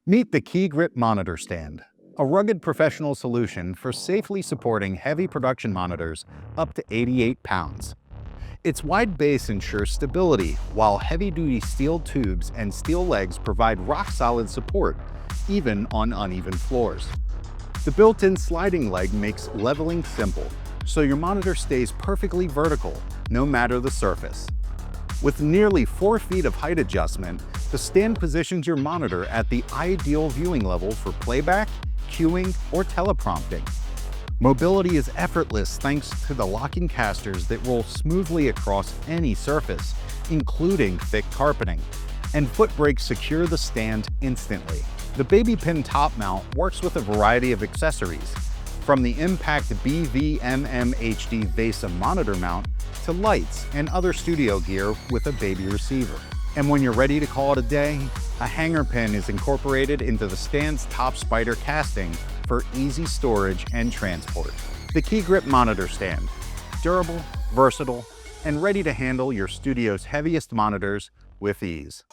Meet the KeyGrip Monitor Stand, a rugged professional solution for safely supporting heavy production monitors up to 88 pounds. Its wide base ensures stability, while heavy-duty steel tubes and steel legs provide rock-solid support, even on uneven floors. The built-in sliding leg makes leveling simple, so your monitor stays perfectly vertical, no matter the surface. With nearly 4 feet of height adjustment, the stand positions your monitor at the ideal viewing level for playback, cueing, or teleprompting. Mobility is effortless thanks to the locking casters that roll smoothly across any surface, including thick carpeting, and foot brakes secure the stand instantly. The baby pin top mount works with a variety of accessories, from the Impact BVMM HD VESA monitor mount to lights and other studio gear with a baby receiver. And when you're ready to call it a day, a hanger pin is incorporated into the stand's top spider casting for easy storage and transport. The KeyGrip Monitor Stand, durable, versatile, and ready to handle your studio's heaviest monitors with ease.